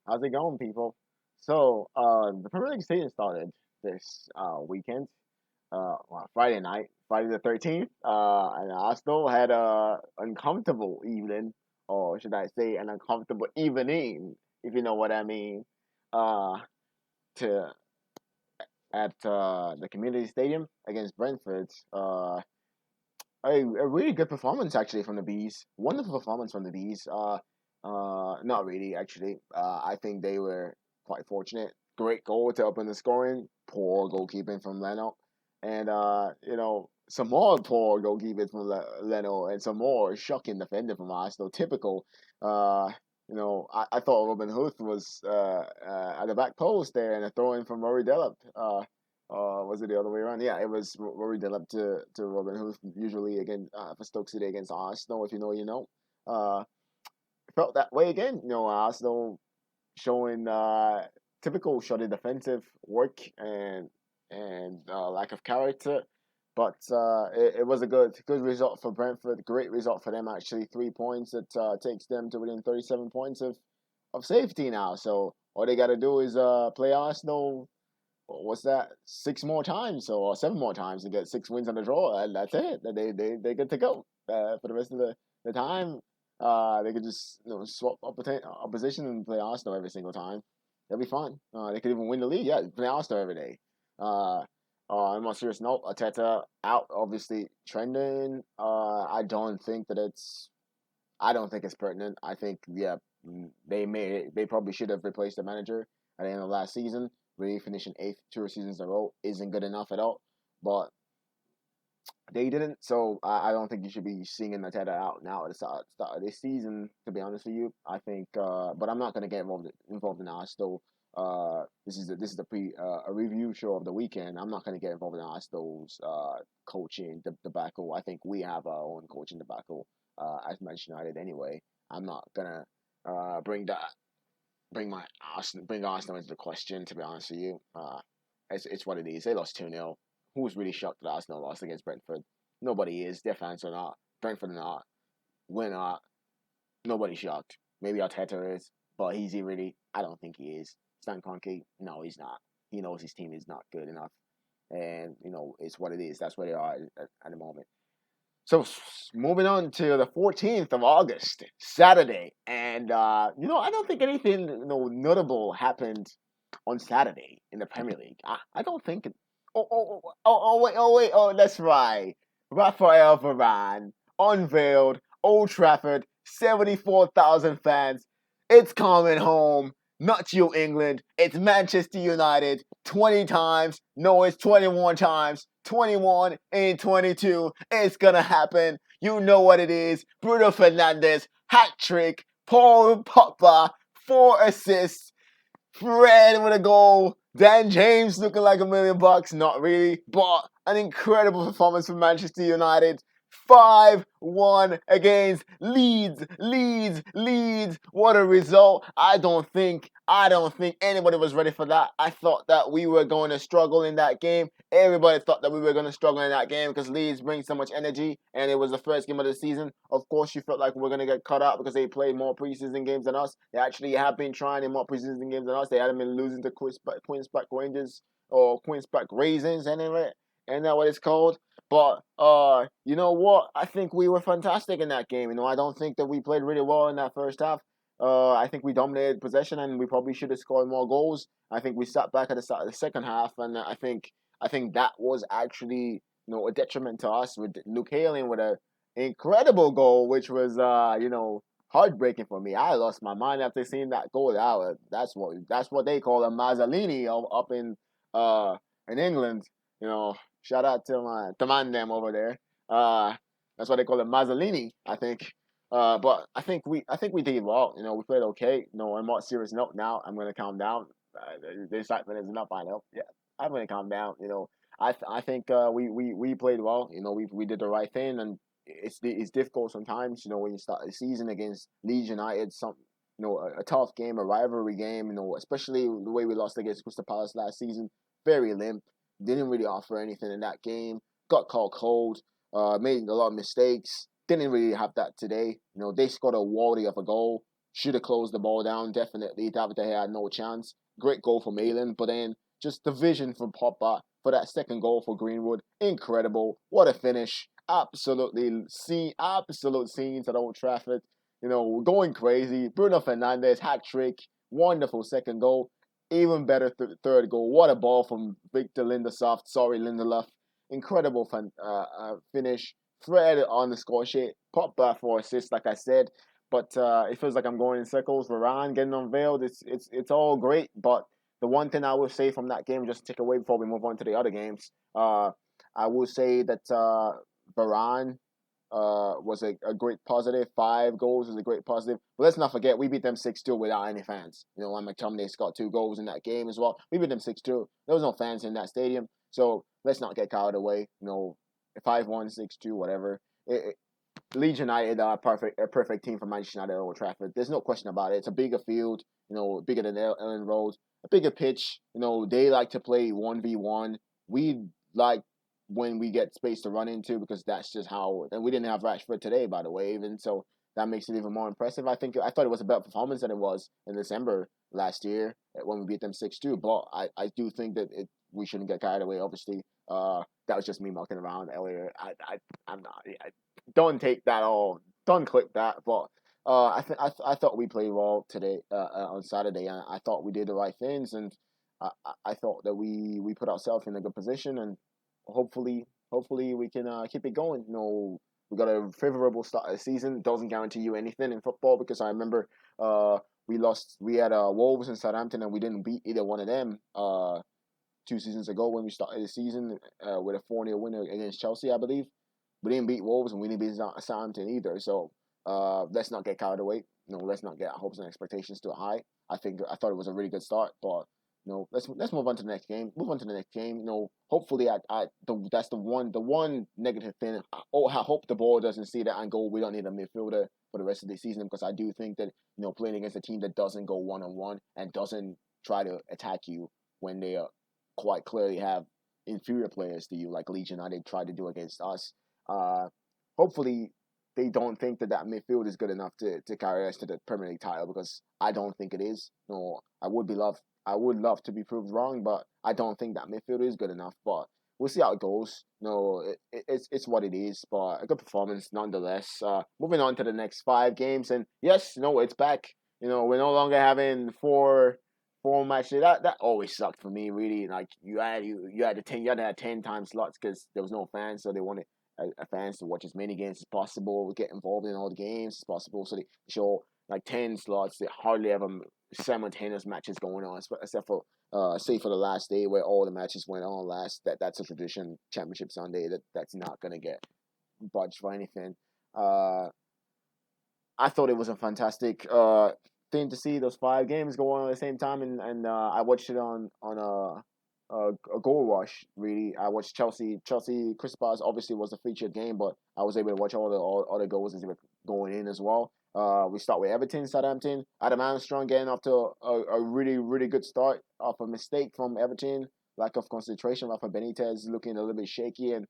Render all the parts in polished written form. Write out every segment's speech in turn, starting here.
How's it going, people? So, the Premier League season started this weekend, Friday night, Friday the 13th, and Arsenal had a uncomfortable evening, or should I say, an uncomfortable evening, if you know what I mean, uh, to at the Community Stadium against Brentford. A really good performance actually from the Bees. Wonderful performance from the Bees. Not really actually. I think they were quite fortunate. Great goal to open the scoring. Poor goalkeeping from Leno, and some more poor goalkeeping from Leno, and some more shocking defending from Arsenal. Typical. Uh, I thought Robin Hood was at the back post there, and a throw in from Rory Delap. Was it the other way around? Yeah, it was Rory Delap to Robin Hood, usually again for Stoke City against Arsenal. If you know, you know. Uh, Felt that way again. Arsenal showing typical shoddy defensive work and lack of character. But it was a good result for Brentford. Great result for them actually. 3 points. It takes them to within 37 points of safety now. So all they got to do is play Arsenal. What's that? Six more times or seven more times to get 6 wins on the draw, and that's it. They good to go for the rest of the time. They could just swap opposition and play Arsenal every single time. That'd be fun. They could even win the league. Yeah, play Arsenal every day. Uh, on a more serious note, Arteta out, obviously trending. I don't think it's pertinent. I think yeah, they probably should have replaced the manager at the end of last season. Really finishing eighth 2 seasons in a row isn't good enough at all. But they didn't, so I don't think you should be singing Arteta out now at the start of this season. To be honest with you, I think, but I'm not gonna get involved in Arsenal. This is a review show of the weekend. I'm not gonna get involved in Arsenal's coaching debacle. I think we have our own coaching debacle as Manchester United anyway. I'm not gonna bring that bring Arsenal into the question. To be honest with you, it's what it is. They lost 2-0. Who's really shocked that Arsenal lost against Brentford? Nobody is. Their fans are not. Brentford are not. We're not. Nobody's shocked. Maybe Arteta is, but is he really? I don't think he is. Stan Kroenke, no, he's not. He knows his team is not good enough, and it's what it is. That's where they are at the moment. So moving on to the 14th of August, Saturday, and I don't think anything notable happened on Saturday in the Premier League. I don't think. Wait, oh, that's right. Rafael Varane unveiled Old Trafford, 74,000 fans. It's coming home. Not you, England. It's Manchester United. 20 times. No, it's 21 times. 21 and 22. It's gonna happen. You know what it is. Bruno Fernandes, hat trick. Paul Pogba, 4 assists. Fred with a goal. Dan James looking like $1 million. Not really, but an incredible performance from Manchester United. 5-1 against Leeds. Leeds. What a result. I don't think anybody was ready for that. I thought that we were going to struggle in that game. Everybody thought that we were going to struggle in that game because Leeds bring so much energy, and it was the first game of the season. Of course, you felt like we were going to get cut out because they played more preseason games than us. They actually have been trying in more preseason games than us. They hadn't been losing to Queens Park Rangers or Queens Park Raisins, anyway. And that what it's called. But you know what? I think we were fantastic in that game. I don't think that we played really well in that first half. I think we dominated possession, and we probably should have scored more goals. I think we sat back at the start of the second half, and I think that was actually a detriment to us with Luke Haaland with a incredible goal, which was heartbreaking for me. I lost my mind after seeing that goal. That's what they call a Mazzolini up in England. Shout out to my the man them over there. That's what they call a Mazzolini, I think. But I think we did well. We played okay. On a more serious note, now I'm gonna calm down. The excitement is enough. I know. Yeah, I'm gonna calm down. I think we played well. We did the right thing, and it's difficult sometimes. When you start the season against Leeds United, a tough game, a rivalry game. Especially the way we lost against Crystal Palace last season, very limp. Didn't really offer anything in that game. Got caught cold. Made a lot of mistakes. Didn't really have that today. They scored a worldie of a goal. Should have closed the ball down, definitely. David De Gea had no chance. Great goal for Malin, but then just the vision for Pogba for that second goal for Greenwood, incredible. What a finish. Absolute scenes at Old Trafford. Going crazy. Bruno Fernandes, hat trick. Wonderful second goal. Even better third goal. What a ball from Victor Lindelof. Incredible finish. Fred on the score sheet. Pogba for assist, like I said. But it feels like I'm going in circles. Varane getting unveiled. It's all great. But the one thing I will say from that game, just to take away before we move on to the other games, I will say that Varane was a great positive. 5 goals was a great positive. But let's not forget, we beat them 6-2 without any fans. And McTominay got 2 goals in that game as well. We beat them 6-2. There was no fans in that stadium. So let's not get carried away. 5-1, 6-2, whatever. Leeds United are a perfect team for Manchester United at Old Trafford. There's no question about it. It's a bigger field, bigger than Ellen Road, a bigger pitch. They like to play 1v1. We like when we get space to run into because that's just how. And we didn't have Rashford today, by the way, even so that makes it even more impressive. I thought it was a better performance than it was in December last year when we beat them 6-2. But I do think that we shouldn't get carried away. Obviously, that was just me mucking around earlier. I'm not. Don't take that all. Don't clip that. But I thought we played well today on Saturday, and I thought we did the right things, and I thought that we put ourselves in a good position, and hopefully we can keep it going. We got a favorable start of the season. Doesn't guarantee you anything in football because I remember we lost. We had Wolves and Southampton, and we didn't beat either one of them 2 seasons ago when we started the season with a 4-0 win against Chelsea, I believe. We didn't beat Wolves and we didn't beat Southampton either. So let's not get carried away. Let's not get our hopes and expectations too high. I thought it was a really good start, but let's move on to the next game. Hopefully, that's the one negative thing. I hope the ball doesn't see that and go. We don't need a midfielder for the rest of the season because I do think that playing against a team that doesn't go 1-on-1 and doesn't try to attack you when they quite clearly have inferior players to you, like Leeds United tried to do against us. Hopefully, they don't think that midfield is good enough to carry us to the Premier League title because I don't think it is. I would love to be proved wrong, but I don't think that midfield is good enough. But we'll see how it goes. It's what it is, but a good performance nonetheless. Moving on to the next 5 games, and yes, it's back. We're no longer having four matches. That always sucked for me. Really, like you had to have 10 time slots because there was no fans, so they wanted fans to watch as many games as possible, get involved in all the games as possible. So they show like 10 slots. They hardly ever simultaneous matches going on, except for say for the last day where all the matches went on last. That's a tradition. Championship Sunday. That's not gonna get budged for anything. I thought it was a fantastic thing to see those 5 games go on at the same time, and I watched it on a goal rush. Really, I watched Chelsea Crystal Palace obviously was the featured game, but I was able to watch all other goals as they were going in as well. We start with Everton, Southampton. Adam Armstrong getting off to a really, really good start off a mistake from Everton, lack of concentration. Rafa Benitez looking a little bit shaky, and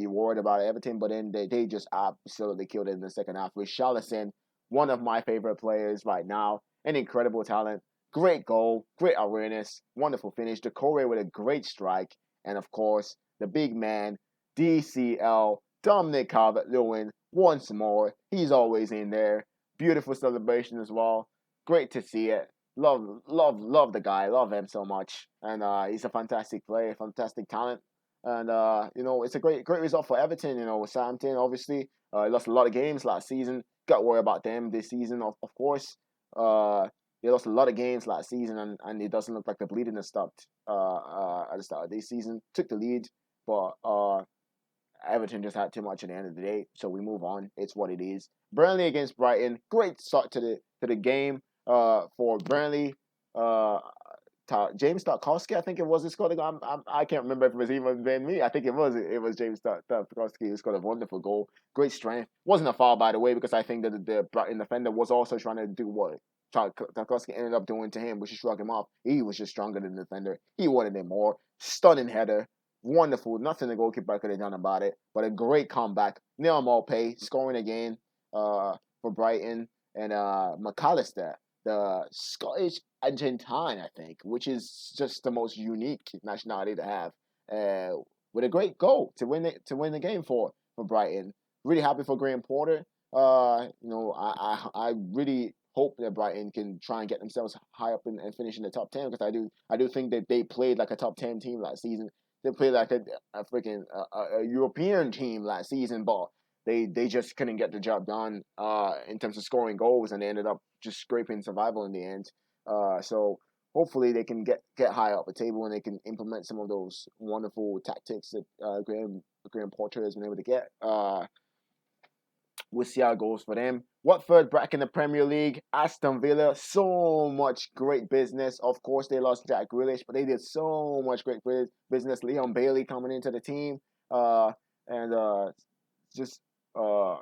you worried about Everton, but then they just absolutely killed it in the second half with Richarlison, one of my favorite players right now, an incredible talent. Great goal, great awareness, wonderful finish. Decore with a great strike, and of course, the big man, DCL, Dominic Calvert-Lewin, once more. He's always in there. Beautiful celebration as well. Great to see it. Love the guy. Love him so much. And he's a fantastic player, fantastic talent. And it's a great result for Everton. With Southampton, obviously, lost a lot of games last season. Got to worry about them this season, of course. They lost a lot of games last season, and it doesn't look like the bleeding has stopped at the start of this season. Took the lead, but Everton just had too much at the end of the day, so we move on. It's what it is. Burnley against Brighton. Great start to the game for Burnley. James Tarkowski, I think it was. He scored. I can't remember if it was even Ben Me. I think it was. It was James Tarkowski who scored a wonderful goal. Great strength. Wasn't a foul, by the way, because I think that the Brighton defender was also trying to do what Tarkowski ended up doing to him, which is shrug him off. He was just stronger than the defender. He wanted it more. Stunning header. Wonderful. Nothing the goalkeeper could have done about it. But a great comeback. Neil Maupay scoring again for Brighton. and McAllister, the Scottish Argentine, I think, which is just the most unique nationality to have, with a great goal to win the game for Brighton. Really happy for Graham Porter. I really hope that Brighton can try and get themselves high up and finish in the top 10, because I do think that they played like a top 10 team last season. They played like a freaking a European team last season, but they just couldn't get the job done in terms of scoring goals, and they ended up just scraping survival in the end. So hopefully they can get high up the table, and they can implement some of those wonderful tactics that Graham Potter has been able to get. We'll see how it goes for them. Watford back in the Premier League. Aston Villa, so much great business. Of course, they lost Jack Grealish, but they did so much great business. Leon Bailey coming into the team, and just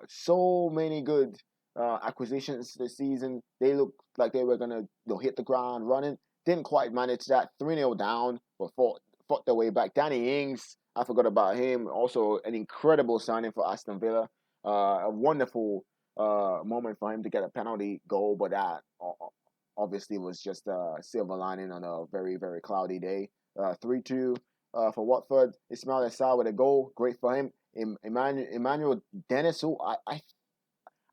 so many good acquisitions this season. They looked like they were gonna hit the ground running. Didn't quite manage that. 3-0 down, but fought their way back. Danny Ings, I forgot about him. Also, an incredible signing for Aston Villa. A wonderful moment for him to get a penalty goal, but that obviously was just a silver lining on a very, very cloudy day. 3-2 for Watford. Ismail Assar with a goal. Great for him. Emmanuel Dennis, who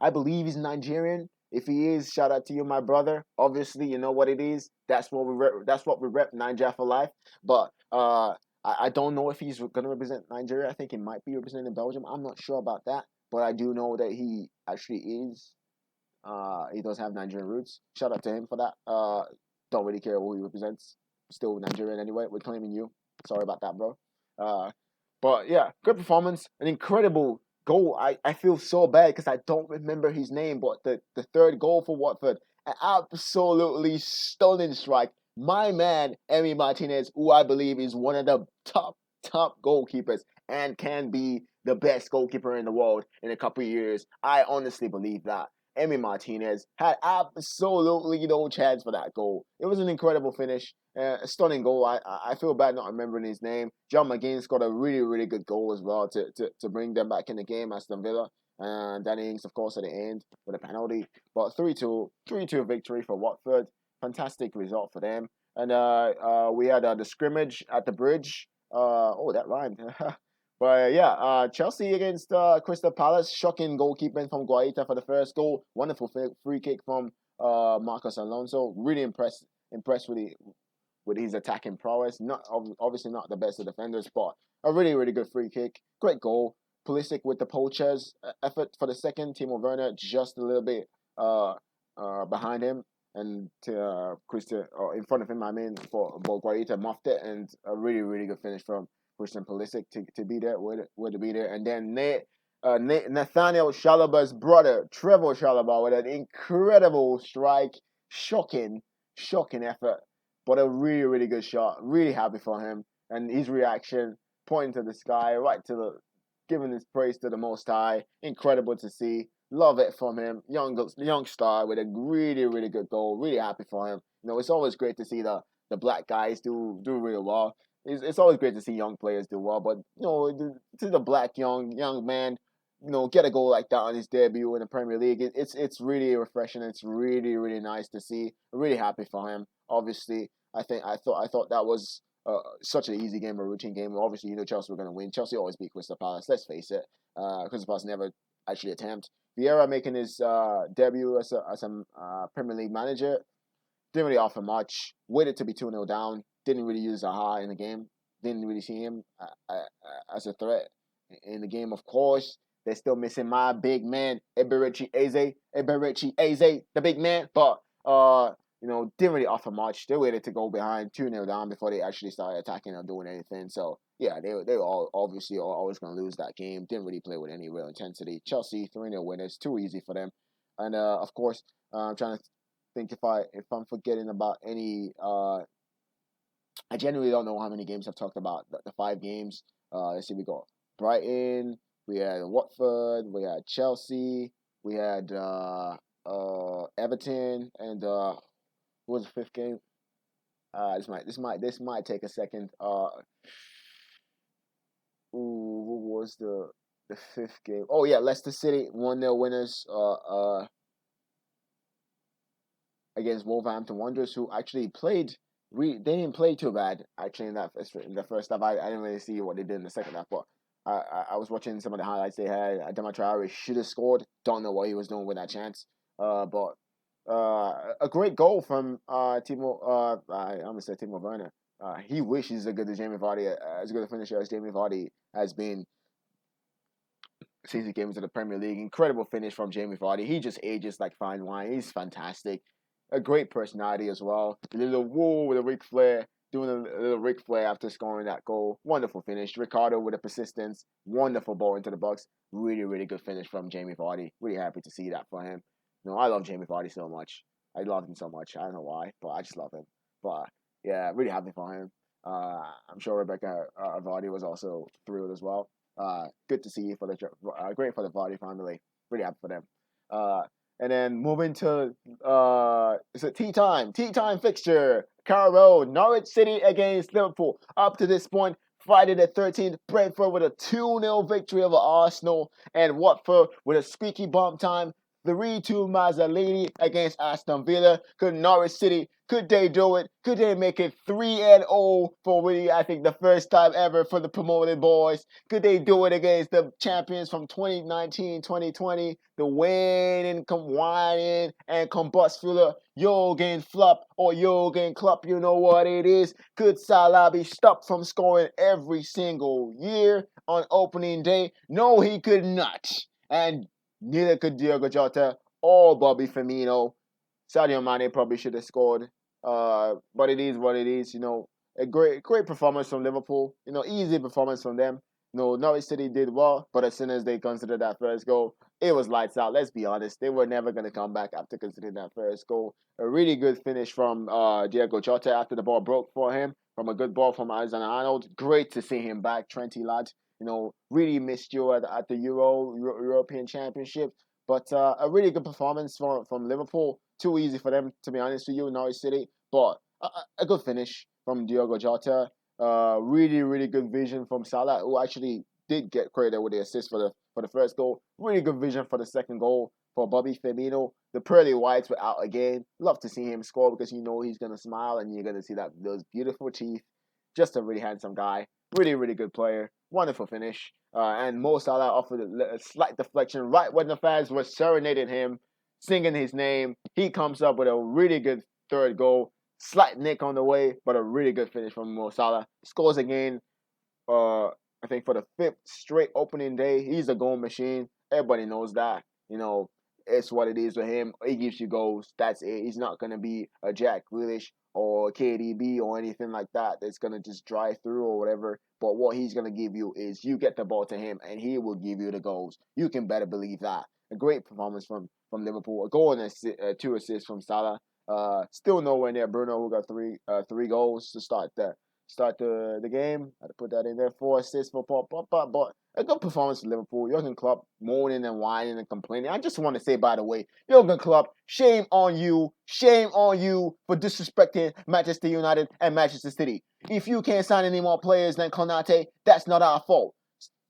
I believe he's Nigerian. If he is, shout out to you, my brother. Obviously, you know what it is. That's what we rep. That's what we rep. Nigeria for life. But I don't know if he's going to represent Nigeria. I think he might be representing Belgium. I'm not sure about that, but I do know that he actually is. He does have Nigerian roots. Shout out to him for that. Don't really care who he represents. Still Nigerian anyway. We're claiming you. Sorry about that, bro. Uh, but yeah, good performance. An incredible goal. I feel so bad because I don't remember his name, but the third goal for Watford, an absolutely stunning strike. My man, Emi Martinez, who I believe is one of the top goalkeepers and can be the best goalkeeper in the world in a couple of years. I honestly believe that. Emi Martinez had absolutely no chance for that goal. It was an incredible finish, a stunning goal. I feel bad not remembering his name. John McGinn got a really, really good goal as well to bring them back in the game, Aston Villa. And Danny Ings, of course, at the end with a penalty. But 3-2 victory for Watford. Fantastic result for them. And we had the scrimmage at the bridge. That rhymed. But yeah, Chelsea against Crystal Palace. Shocking goalkeeping from Guaita for the first goal. Wonderful free kick from Marcos Alonso. Really impressed with his attacking prowess. Not obviously not the best of defenders, but a really, really good free kick. Great goal. Pulisic with the poachers effort for the second. Timo Werner just a little bit behind him, and to Christian in front of him. I mean, for Guaita muffed it, and a really, really good finish from Christian Pulisic to be there, with to be there. And then Nathaniel Chalobah's brother, Trevor Chalobah, with an incredible strike. Shocking effort, but a really, really good shot. Really happy for him. And his reaction, pointing to the sky, right to giving his praise to the Most High. Incredible to see. Love it from him. Young star with a really, really good goal. Really happy for him. It's always great to see the black guys do really well. It's always great to see young players do well, but to the black young man, get a goal like that on his debut in the Premier League, it's really refreshing. It's really, really nice to see. Really happy for him. Obviously, I thought that was such an easy game, a routine game. Obviously, Chelsea were going to win. Chelsea always beat Crystal Palace. Let's face it. Crystal Palace never actually attempt. Vieira making his debut as a Premier League manager. Didn't really offer much. Waited to be 2-0 down. Didn't really use Zaha in the game. Didn't really see him as a threat in the game. Of course, they're still missing my big man, Eberechi Eze, the big man. But didn't really offer much. They waited to go behind 2-0 down before they actually started attacking or doing anything. So yeah, they were all obviously always going to lose that game. Didn't really play with any real intensity. Chelsea 3-0 winners, too easy for them. And of course, I'm trying to think if I'm forgetting about any. I genuinely don't know how many games I've talked about. The 5 games. Let's see, we got Brighton, we had Watford, we had Chelsea, we had Everton, and what was the fifth game? This might take a second. What was the fifth game? Oh yeah, Leicester City 1-0 winners. against Wolverhampton Wanderers, who actually played. They didn't play too bad actually in the first half. I didn't really see what they did in the second half, but I was watching some of the highlights they had. Adama Traore should have scored. Don't know what he was doing with that chance. But a great goal from Timo. I almost said Timo Werner. He wishes as good as Jamie Vardy, as good a finisher as Jamie Vardy has been since he came into the Premier League. Incredible finish from Jamie Vardy. He just ages like fine wine. He's fantastic. A great personality as well. A little woo with a Ric Flair, doing a little Ric Flair after scoring that goal. Wonderful finish. Ricardo with the persistence. Wonderful ball into the box. Really, really good finish from Jamie Vardy. Really happy to see that for him. I love Jamie Vardy so much. I love him so much. I don't know why, but I just love him. But yeah, really happy for him. I'm sure Rebecca Vardy was also thrilled as well. Good to see for the great for the Vardy family. Really happy for them. And then moving to it's a tea time fixture. Carrow Road, Norwich City against Liverpool. Up to this point, Friday the 13th, Brentford with a 2-0 victory over Arsenal, and Watford with a squeaky bump time 3-2 Mazzolini against Aston Villa. Could Norwich City, could they do it? Could they make it 3-0 for really, I think, the first time ever for the promoted boys? Could they do it against the champions from 2019-2020, the whining, and combust Fuller, Jurgen Klopp or Jurgen Klopp, you know what it is? Could Salah be stopped from scoring every single year on opening day? No, he could not. And neither could Diogo Jota or Bobby Firmino. Sadio Mane probably should have scored. But it is what it is. A great performance from Liverpool. Easy performance from them. Norwich City did well, but as soon as they considered that first goal, it was lights out. Let's be honest. They were never going to come back after considering that first goal. A really good finish from Diogo Jota after the ball broke for him. From a good ball from Alexander-Arnold. Great to see him back, Trenty lad. Really missed you at the European Championship. But a really good performance from Liverpool. Too easy for them, to be honest with you, Norwich City. But a good finish from Diogo Jota. Really, really good vision from Salah, who actually did get credit with the assist for the first goal. Really good vision for the second goal for Bobby Firmino. The pearly whites were out again. Love to see him score because he's gonna smile and you're gonna see those beautiful teeth. Just a really handsome guy. Really, really good player. Wonderful finish. And Mo Salah offered a slight deflection right when the fans were serenading him, singing his name. He comes up with a really good third goal. Slight nick on the way, but a really good finish from Mo Salah. Scores again, I think for the 5th straight opening day. He's a goal machine. Everybody knows that. It's what it is with him. He gives you goals. That's it. He's not going to be a Jack Grealish or KDB or anything like that that's going to just drive through or whatever. But what he's going to give you is you get the ball to him and he will give you the goals. You can better believe that. A great performance from Liverpool. A goal and 2 assists from Salah. Still nowhere near Bruno, who got three goals to start the game. I had to put that in there. 4 assists for Paul Pogba, but a good performance for Liverpool. Jurgen Klopp moaning and whining and complaining. I just want to say, by the way, Jurgen Klopp, shame on you for disrespecting Manchester United and Manchester City. If you can't sign any more players than Konate, that's not our fault.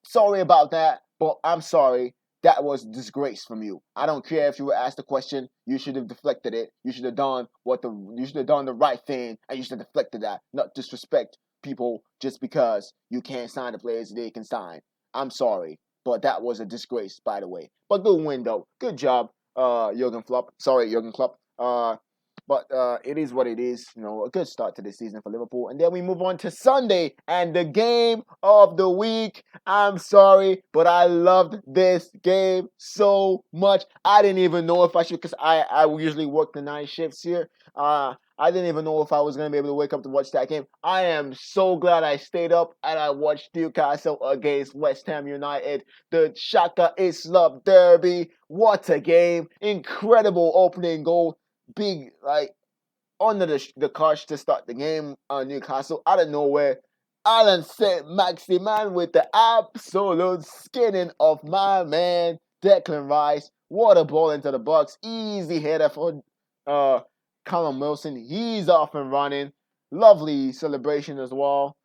Sorry about that, but I'm sorry. That was disgrace from you. I don't care if you were asked a question. You should have deflected it. You should have done the right thing, and you should have deflected that. Not disrespect people just because you can't sign the players they can sign. I'm sorry, but that was a disgrace, by the way. But good win though. Good job, Jurgen Klopp. Sorry, Jurgen Klopp. But it is what it is. A good start to the season for Liverpool. And then we move on to Sunday and the game of the week. I'm sorry, but I loved this game so much. I didn't even know if I should, because I usually work the night shifts here. I didn't even know if I was going to be able to wake up to watch that game. I am so glad I stayed up and I watched Newcastle against West Ham United. The Shaka Islam Derby. What a game. Incredible opening goal. Big, under the cosh to start the game on Newcastle. Out of nowhere, Alan Saint-Maximin with the absolute skinning of my man, Declan Rice. What a ball into the box. Easy header for Callum Wilson. He's off and running. Lovely celebration as well.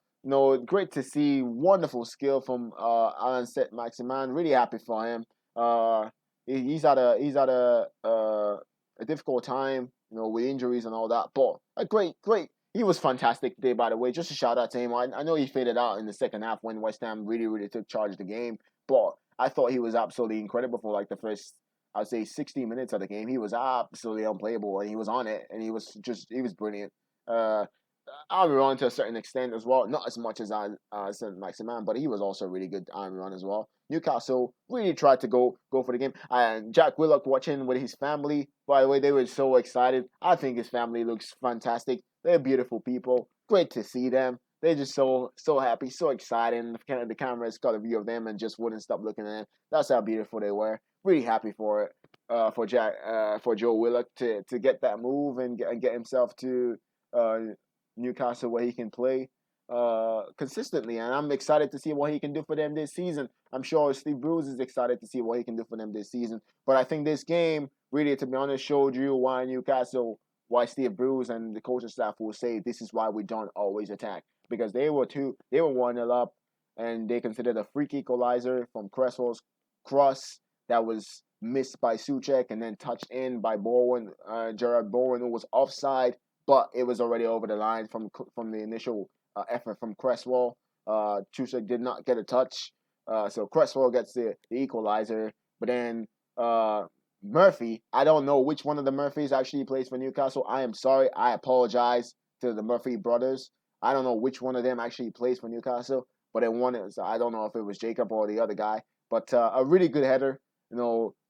Great to see. Wonderful skill from Alan Saint-Maximin. Really happy for him. He's at a difficult time, with injuries and all that. But a great. He was fantastic today, by the way. Just a shout out to him. I know he faded out in the second half when West Ham really took charge of the game, but I thought he was absolutely incredible for like the first, I'd say, 60 minutes of the game. He was absolutely unplayable, and he was on it, and he was brilliant. Uh, Almiron to a certain extent as well, not as much as Maximan, but he was also really good Almiron as well. Newcastle really tried to go for the game. And Jack Willock watching with his family. By the way, they were so excited. I think his family looks fantastic. They're beautiful people. Great to see them. They're just so happy, so excited. And the cameras got a view of them and just wouldn't stop looking at them. That's how beautiful they were. Really happy for it. For Joe Willock to get that move and get himself to uh, Newcastle where he can play consistently, and I'm excited to see what he can do for them this season. I'm sure Steve Bruce is excited to see what he can do for them this season. But I think this game, really, to be honest, showed you why Steve Bruce and the coaching staff will say this is why we don't always attack, because they were 1-0 up, and they considered a freak equalizer from Cresswell's cross that was missed by Suchek and then touched in by Bowen, Gerard Bowen, who was offside, but it was already over the line from the initial effort from Cresswell. Chusek did not get a touch, so Cresswell gets the equalizer. But then Murphy, I don't know which one of the Murphys actually plays for Newcastle. I am sorry, I apologize to the Murphy brothers. I don't know which one of them actually plays for Newcastle, but then one is, I don't know if it was Jacob or the other guy. But a really good header,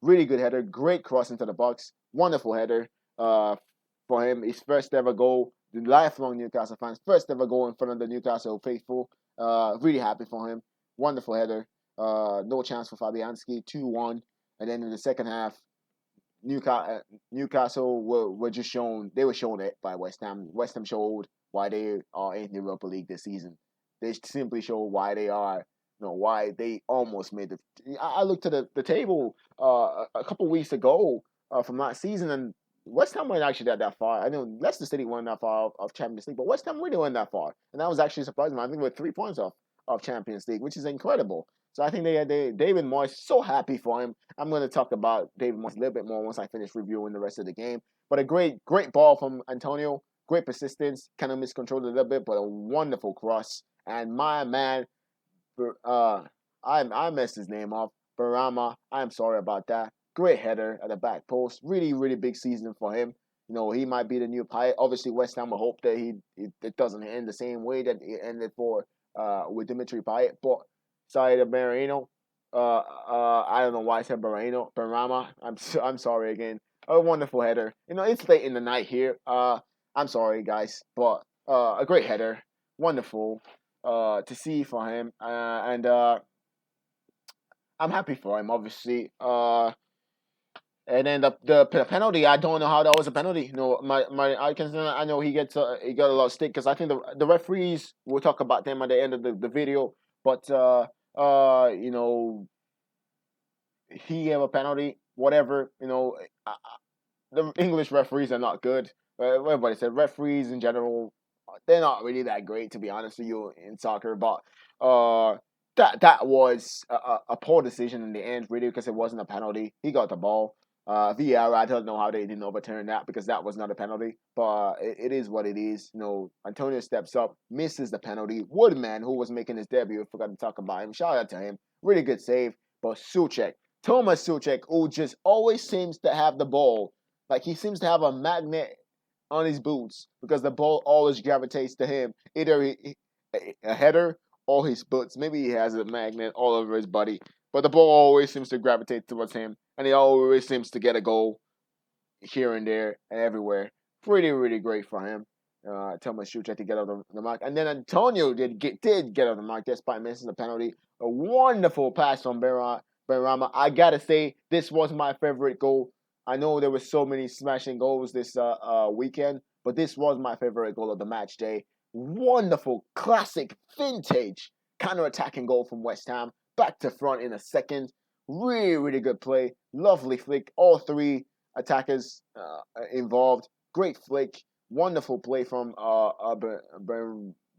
really good header, great cross into the box, wonderful header. For him, his first ever goal, the lifelong Newcastle fans, first ever goal in front of the Newcastle faithful. Really happy for him. Wonderful header. No chance for Fabianski, 2-1. And then in the second half, Newcastle were just shown, they were shown it by West Ham. West Ham showed why they are in the Europa League this season. They simply show why they are, why they almost made the. I looked at the table a couple weeks ago from last season, and West Ham weren't actually that far. I know Leicester City weren't that far of Champions League, but West Ham really weren't that far, and that was actually surprising. I think we're 3 points of Champions League, which is incredible. So I think David Moyes, so happy for him. I'm going to talk about David Moyes a little bit more once I finish reviewing the rest of the game. But a great ball from Antonio, great persistence, kind of miscontrolled a little bit, but a wonderful cross. And my man, I messed his name up, Barama. I'm sorry about that. Great header at the back post. Really big season for him. He might be the new Payet. Obviously, West Ham will hope that it doesn't end the same way that it ended for with Dimitri Payet. But sorry to Marino. I don't know why I said Barano. Barama. I'm sorry again. A wonderful header. It's late in the night here. I'm sorry, guys, but a great header. Wonderful to see for him. And I'm happy for him, obviously. And then the penalty, I don't know how that was a penalty. I know he got a lot of stick because I think the referees, we'll talk about them at the end of the video, but he gave a penalty, whatever. The English referees are not good. Everybody said referees in general, they're not really that great, to be honest with you, in soccer. But that was a poor decision in the end, really, because it wasn't a penalty. He got the ball. VAR, I don't know how they didn't overturn that because that was not a penalty. But it is what it is. Antonio steps up, misses the penalty. Woodman, who was making his debut, forgot to talk about him. Shout out to him. Really good save. But Souček, Thomas Souček, who just always seems to have the ball. Like he seems to have a magnet on his boots because the ball always gravitates to him. Either a header or his boots. Maybe he has a magnet all over his body. But the ball always seems to gravitate towards him. And he always seems to get a goal here and there and everywhere. Really great for him. Thomas Souček to get on the mark. And then Antonio did get on the mark despite missing the penalty. A wonderful pass from Benrahma. I gotta say, this was my favorite goal. I know there were so many smashing goals this weekend, but this was my favorite goal of the match day. Wonderful, classic, vintage counter-attacking goal from West Ham. Back to front in a second. Really good play. Lovely flick. All three attackers involved. Great flick. Wonderful play from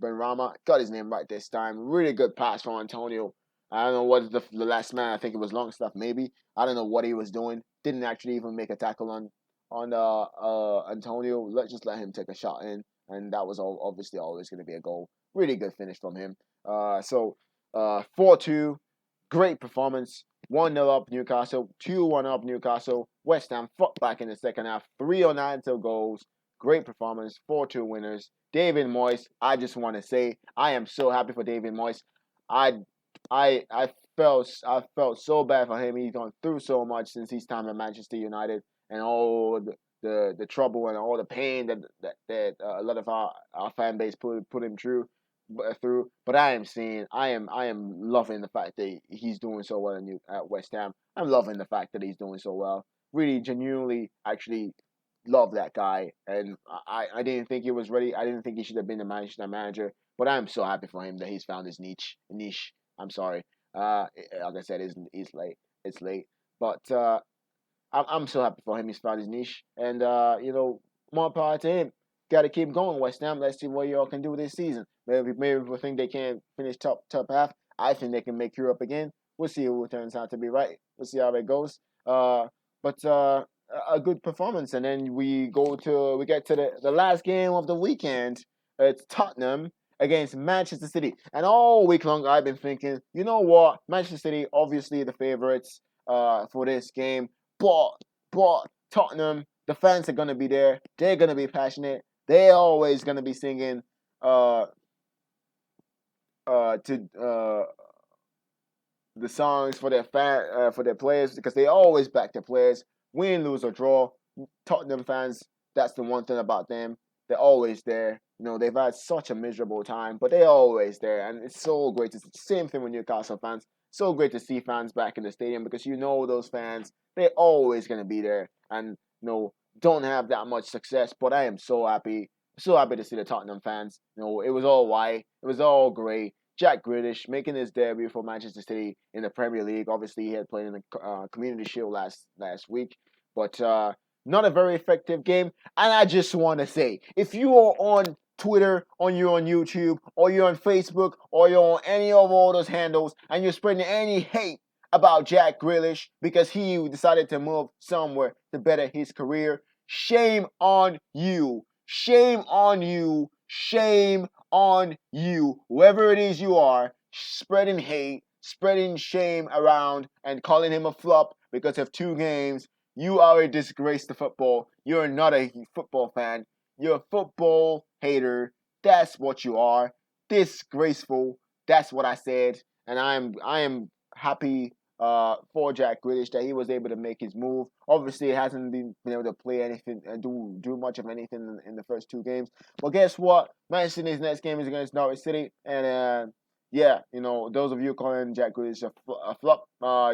Benrahma. Got his name right this time. Really good pass from Antonio. I don't know what the last man. I think it was Longstaff, maybe. I don't know what he was doing. Didn't actually even make a tackle Antonio. Let's just let him take a shot in, and that was obviously always going to be a goal. Really good finish from him. 4-2, great performance. 1-0 up Newcastle, 2-1 up Newcastle. West Ham fought back in the second half, 309 till goals. Great performance, 4-2 winners. David Moyes, I just want to say I am so happy for David Moyes. I I felt so bad for him. He's gone through so much since his time at Manchester United, and all the trouble and all the pain that a lot of our fan base put him through. But I am loving the fact that he's doing so well at West Ham. I'm loving the fact that he's doing so well. Really, genuinely, actually love that guy, and I didn't think he was ready. I didn't think he should have been the Manchester manager, but I'm so happy for him that he's found his niche. I'm sorry. Like I said, it's late. It's late, but I'm so happy for him. He's found his niche, and more power to him. Got to keep going, West Ham. Let's see what y'all can do this season. Maybe we think they can't finish top half. I think they can make Europe again. We'll see who turns out to be right. We'll see how it goes. But a good performance, and then we get to the last game of the weekend. It's Tottenham against Manchester City, and all week long I've been thinking, you know what, Manchester City obviously the favorites for this game, but Tottenham, the fans are gonna be there. They're gonna be passionate. They're always gonna be singing to the songs for for their players, because they always back their players, win, lose or draw. Tottenham fans, that's the one thing about them. They're always there. They've had such a miserable time, but they're always there, and it's so great to see. Same thing with Newcastle fans. So great to see fans back in the stadium, because those fans, they're always gonna be there, and don't have that much success. But I am so happy to see the Tottenham fans. It was all white, it was all great. Jack Grealish making his debut for Manchester City in the Premier League. Obviously, he had played in the Community Shield last week, but not a very effective game. And I just want to say, if you are on Twitter, or you're on YouTube, or you're on Facebook, or you're on any of all those handles, and you're spreading any hate about Jack Grealish because he decided to move somewhere to better his career, shame on you. Shame on you. Shame on you. Whoever it is you are, spreading hate, spreading shame around, and calling him a flop because of 2 games. You are a disgrace to football. You're not a football fan. You're a football hater. That's what you are. Disgraceful. That's what I said. And I am happy for Jack Grealish that he was able to make his move. Obviously, it hasn't been able to play anything, do much of anything in the first 2 games. But guess what? Manchester City's next game is against Norwich City, and yeah, those of you calling Jack Grealish a flop,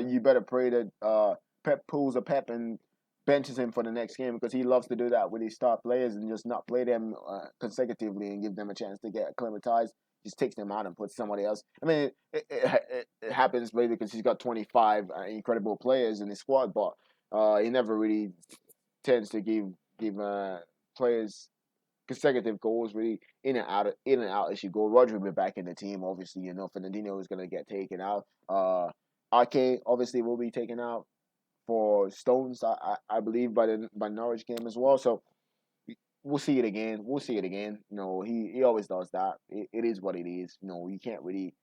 you better pray that Pep pulls a Pep and benches him for the next game, because he loves to do that with his star players and just not play them consecutively and give them a chance to get acclimatized. Just takes them out and puts somebody else. I mean, it happens maybe because he's got 25 incredible players in his squad, but he never really tends to give players consecutive goals, really in and out as you go. Rodri will be back in the team. Obviously, Fernandinho is going to get taken out. RK obviously will be taken out for Stones, I believe, by Norwich game as well. So we'll see it again. We'll see it again. He always does that. It is what it is. You can't really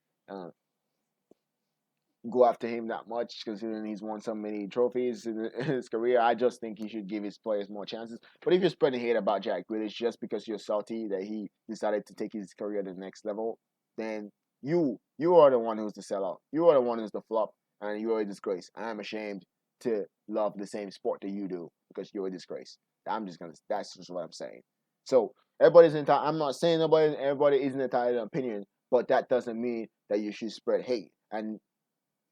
go after him that much, considering he's won so many trophies in his career. I just think he should give his players more chances. But if you're spreading hate about Jack Grealish just because you're salty that he decided to take his career to the next level, then you are the one who's the sellout. You are the one who's the flop, and you are a disgrace. I'm ashamed to love the same sport that you do, because you're a disgrace. That's just what I'm saying. So everybody's entitled. I'm not saying everybody isn't entitled to an opinion, but that doesn't mean that you should spread hate and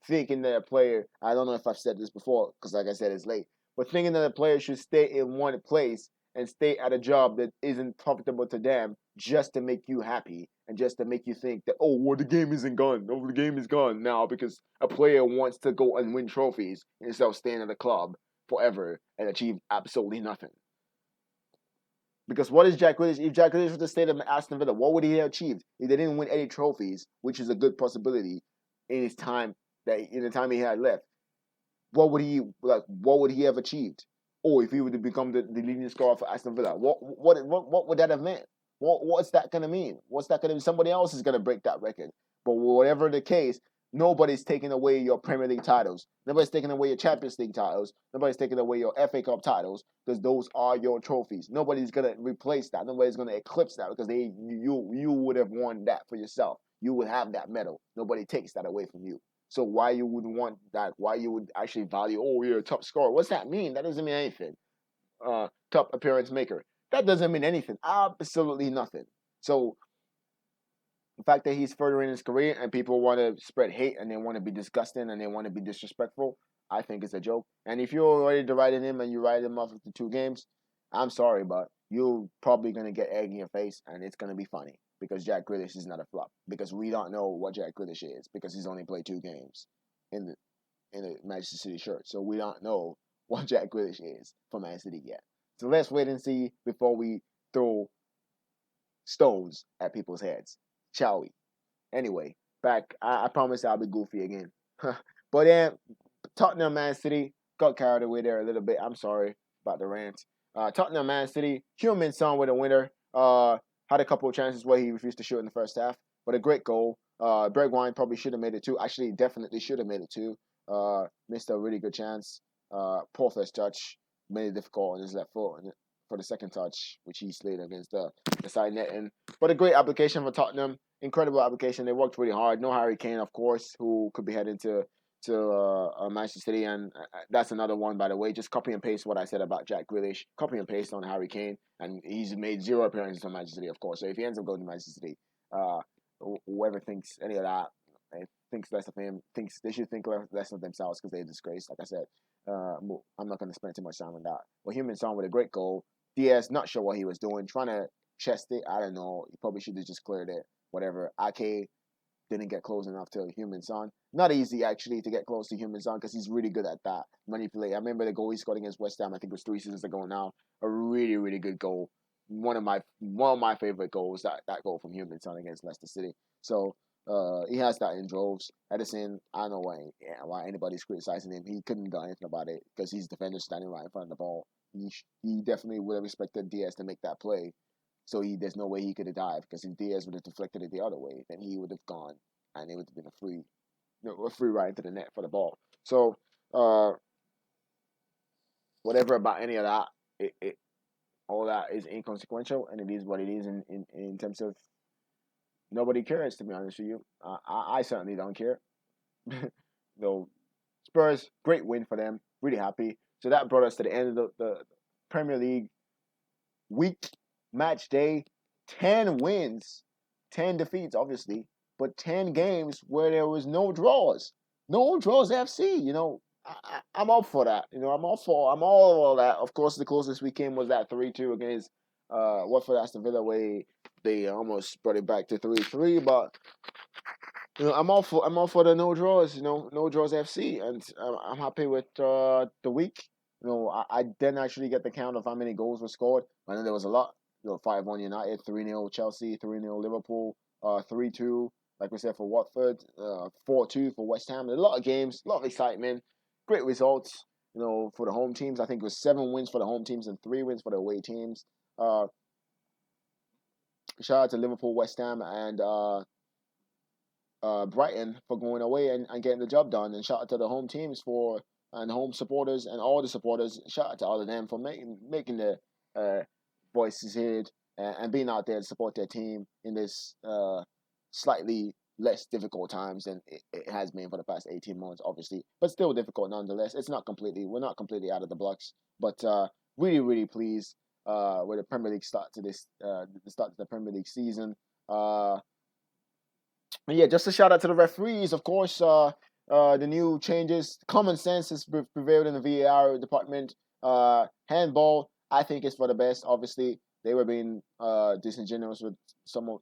thinking that a player, I don't know if I've said this before, because like I said, it's late, but thinking that a player should stay in one place and stay at a job that isn't profitable to them just to make you happy and just to make you think that, the game isn't gone. The game is gone now because a player wants to go and win trophies instead of staying at the club forever and achieve absolutely nothing. Because what is Jack Grealish? If Jack Grealish was to stay at Aston Villa, what would he have achieved if they didn't win any trophies, which is a good possibility in his time, that in the time he had left? What would he have achieved? oh, if he would have become the leading scorer for Aston Villa, what would that have meant? What's that gonna mean? What's that gonna mean? Somebody else is gonna break that record. But whatever the case, nobody's taking away your Premier League titles. Nobody's taking away your Champions League titles. Nobody's taking away your FA Cup titles because those are your trophies. Nobody's gonna replace that. Nobody's gonna eclipse that because you would have won that for yourself. You would have that medal. Nobody takes that away from you. So why you would want that? Why you would actually value? Oh, you're a top scorer. What's that mean? That doesn't mean anything. Top appearance maker. That doesn't mean anything. Absolutely nothing. So the fact that he's furthering his career and people want to spread hate and they want to be disgusting and they want to be disrespectful, I think it's a joke. And if you're already deriding him and you write him off after 2 games, I'm sorry, but you're probably going to get egg in your face and it's going to be funny because Jack Grealish is not a flop because we don't know what Jack Grealish is because he's only played 2 games in the Manchester City shirt. So we don't know what Jack Grealish is for Man City yet. So let's wait and see before we throw stones at people's heads. Shall we? Anyway, back. I promise I'll be goofy again. But then Tottenham, Man City got carried away there a little bit. I'm sorry about the rant. Tottenham, Man City. Heung-min Son with a winner. Had a couple of chances where he refused to shoot in the first half, but a great goal. Bergwijn probably should have made it too. Actually, definitely should have made it too. Missed a really good chance. Poor first touch. Made it difficult on his left foot for the second touch, which he slid against the side netting. But a great application for Tottenham. Incredible application. They worked really hard. No Harry Kane, of course, who could be heading to Manchester City, and that's another one, by the way. Just copy and paste what I said about Jack Grealish. Copy and paste on Harry Kane, and he's made 0 appearances for Manchester City, of course. So if he ends up going to Manchester City, whoever thinks any of that, thinks less of him, thinks they should think less of themselves because they're disgraced. Like I said, I'm not going to spend too much time on that. But Heung-min Son with a great goal. Diaz, not sure what he was doing, trying to chest it. I don't know. He probably should have just cleared it. Whatever. Ake didn't get close enough to Heung-min Son. Not easy, actually, to get close to Heung-min Son because he's really good at that. Manipulate. I remember the goal he scored against West Ham, I think it was 3 seasons ago now. A really, really good goal. One of my favorite goals, that goal from Heung-min Son against Leicester City. So he has that in droves. Edison, I don't know why anybody's criticizing him. He couldn't do anything about it because he's defender standing right in front of the ball. He definitely would have expected Diaz to make that play. So there's no way he could have dived because if Diaz would have deflected it the other way, then he would have gone and it would have been a free ride into the net for the ball. So whatever about any of that, all that is inconsequential and it is what it is in terms of nobody cares, to be honest with you. I certainly don't care. Though Spurs, great win for them. Really happy. So that brought us to the end of the Premier League week. Match day, 10 wins, 10 defeats, obviously, but 10 games where there was no draws. No draws FC, I'm all for that. I'm all that. Of course, the closest we came was that 3-2 against Watford Aston Villa, where they almost brought it back to 3-3, but I'm all for the no draws, no draws FC, and I'm happy with the week. I didn't actually get the count of how many goals were scored. I know there was a lot. 5-1 United, 3-0 Chelsea, 3-0 Liverpool, 3-2, like we said, for Watford, 4-2 for West Ham. A lot of games, a lot of excitement, great results, for the home teams. I think it was 7 wins for the home teams and 3 wins for the away teams. Shout out to Liverpool, West Ham, and Brighton for going away and getting the job done. And shout out to the home teams and home supporters and all the supporters. Shout out to all of them for making the voices heard and being out there to support their team in this slightly less difficult times than it has been for the past 18 months, obviously, but still difficult nonetheless. We're not completely out of the blocks, but really, really pleased with the Premier League start to this, the start to the Premier League season. Yeah, just a shout out to the referees, of course. The new changes, common sense has prevailed in the VAR department. Handball, I think, is for the best. Obviously, they were being disingenuous with some of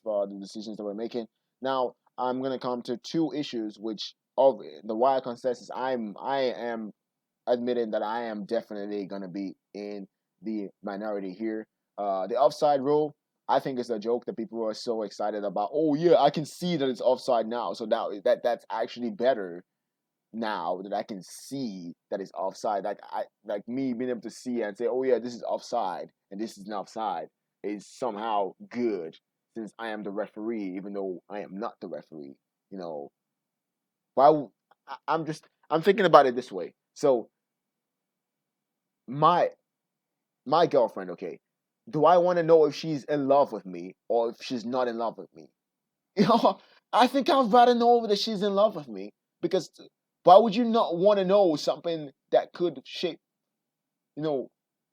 the decisions they were making. Now, I'm gonna come to 2 issues, which of the wire consensus, I am admitting that I am definitely gonna be in the minority here. The offside rule, I think it's a joke that people are so excited about. Oh yeah, I can see that it's offside now, so now that's actually better now that I can see that it's offside. Like me being able to see and say, oh yeah, this is offside and this is not offside is somehow good since I am the referee, even though I am not the referee. You know, why? I'm thinking about it this way. So my my girlfriend, okay, do I want to know if she's in love with me or if she's not in love with me? You know, I think I'd rather know that she's in love with me because why would you not want to know something that could shape, you know,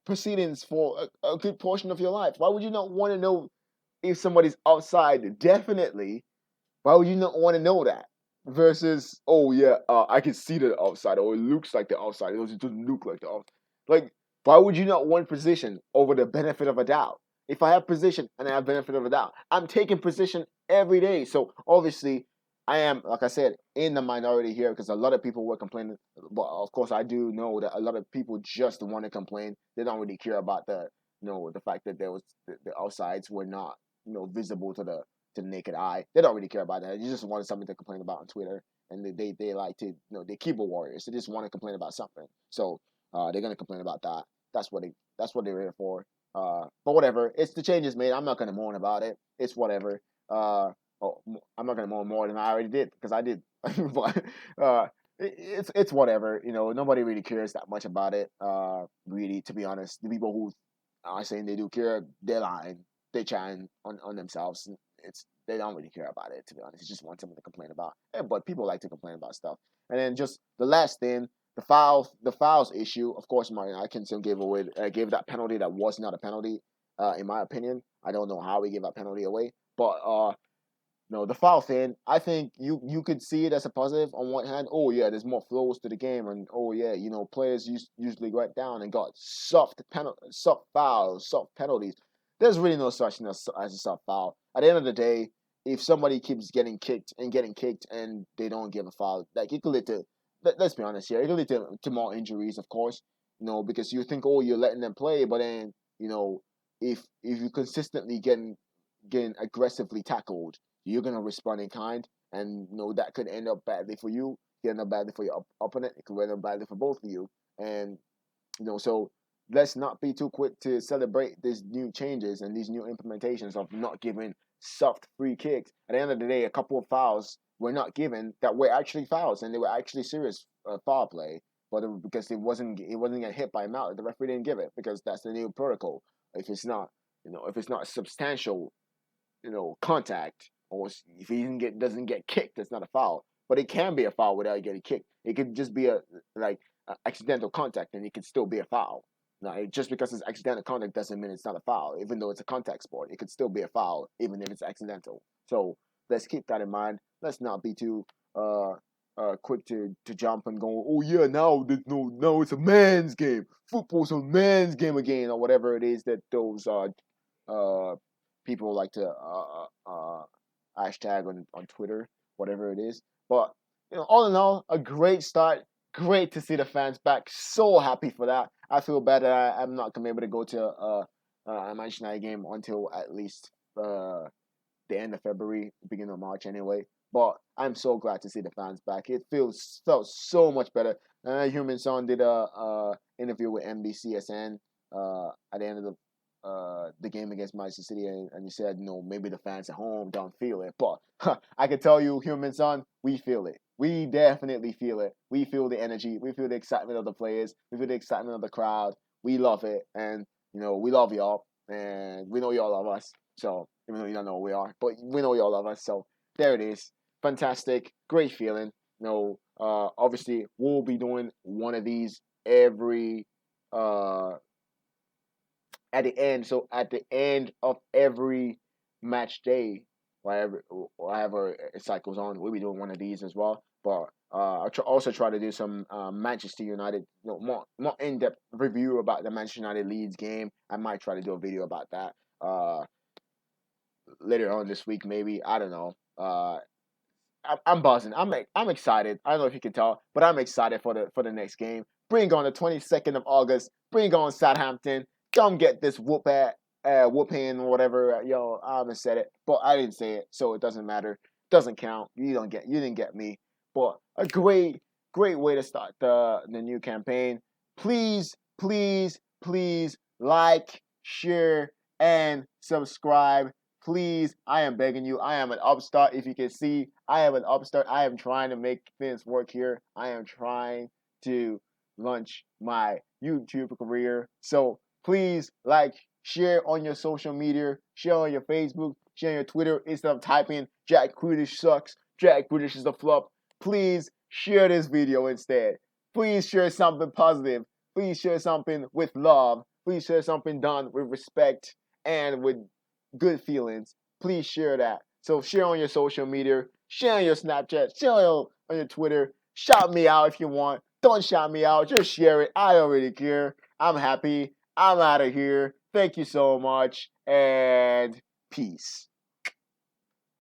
proceedings for a good portion of your life? Why would you not want to know if somebody's outside? Definitely. Why would you not want to know that? Versus, oh yeah, I can see the outside, or it looks like the outside. It doesn't look like the outside. Like, why would you not want position over the benefit of a doubt? If I have position and I have benefit of a doubt, I'm taking position every day. So obviously, I am, like I said, in the minority here because a lot of people were complaining. But of course, I do know that a lot of people just want to complain. They don't really care about the fact that the outsides were not, visible to the naked eye. They don't really care about that. You just wanted something to complain about on Twitter, and they like to, they're keyboard warriors. They just want to complain about something. So they're gonna complain about that. That's what they're here for. But whatever. It's the changes made. I'm not gonna mourn about it. It's whatever. Oh, I'm not gonna mourn more than I already did because I did. But it's whatever. Nobody really cares that much about it. Really, to be honest, the people who are saying they do care, they're lying. They trying on themselves. They don't really care about it, to be honest. It's just want something to complain about. But people like to complain about stuff. And then just the last thing, the fouls issue. Of course, Martin Atkinson gave that penalty that was not a penalty, in my opinion. I don't know how he gave that penalty away, but no, the foul thing. I think you could see it as a positive on one hand. Oh yeah, there's more flows to the game, and oh yeah, players usually went down and got soft fouls, soft penalties. There's really no such thing as a soft foul. At the end of the day, if somebody keeps getting kicked and they don't give a foul, like it could lead to, let's be honest here, it could lead to more injuries, of course. Because you think, oh, you're letting them play, but then if you consistently getting aggressively tackled, you're gonna respond in kind, and that could end up badly for you. It could end up badly for your opponent. It could end up badly for both of you. And so let's not be too quick to celebrate these new changes and these new implementations of not giving soft free kicks. At the end of the day, a couple of fouls were not given that were actually fouls, and they were actually serious foul play. But because it wasn't getting hit by a mouth, the referee didn't give it because that's the new protocol. If it's not, if it's not substantial, contact, or if he doesn't get kicked, it's not a foul. But it can be a foul without getting kicked. It could just be a accidental contact, and it could still be a foul. Now, just because it's accidental contact doesn't mean it's not a foul. Even though it's a contact sport, it could still be a foul, even if it's accidental. So let's keep that in mind. Let's not be too quick to jump and go, oh yeah, now it's a man's game. Football's a man's game again, or whatever it is that those uh people like to hashtag on Twitter, whatever it is. But all in all, a great start. Great to see the fans back. So happy for that. I feel bad that I'm not gonna be able to go to a Manchester United game until at least the end of February, beginning of March, anyway. But I'm so glad to see the fans back. It felt so much better. Human Son did a interview with NBCSN at the end of the game against Manchester City, and you said, maybe the fans at home don't feel it, but I can tell you, Human Son, we feel it. We definitely feel it. We feel the energy. We feel the excitement of the players. We feel the excitement of the crowd. We love it, and we love y'all, and we know y'all love us. So even though you don't know who we are, but we know y'all love us. So there it is. Fantastic, great feeling. Obviously we'll be doing one of these every at the end. So at the end of every match day, whatever it cycles on, we'll be doing one of these as well. But I'll also try to do some Manchester United, more in depth review about the Manchester United Leeds game. I might try to do a video about that later on this week, maybe. I don't know. I'm buzzing. I'm excited. I don't know if you can tell, but I'm excited for the next game. Bring on the 22nd of August. Bring on Southampton. Come get this whooping or whatever. Yo, I haven't said it, but I didn't say it, so it doesn't matter. Doesn't count. You didn't get me. But a great Great way to start the new campaign. Please, please, please like, share, and subscribe. Please, I am begging you. I am an upstart. If you can see, I am an upstart. I am trying to make things work here. I am trying to launch my YouTube career. So please like, share on your social media, share on your Facebook, share on your Twitter instead of typing Jack Grealish sucks, Jack Grealish is a flop. Please share this video instead. Please share something positive. Please share something with love. Please share something done with respect and with good feelings. Please share that. So share on your social media, share on your Snapchat, share on your Twitter. Shout me out if you want. Don't shout me out. Just share it. I don't really care. I'm happy. I'm out of here. Thank you so much and peace.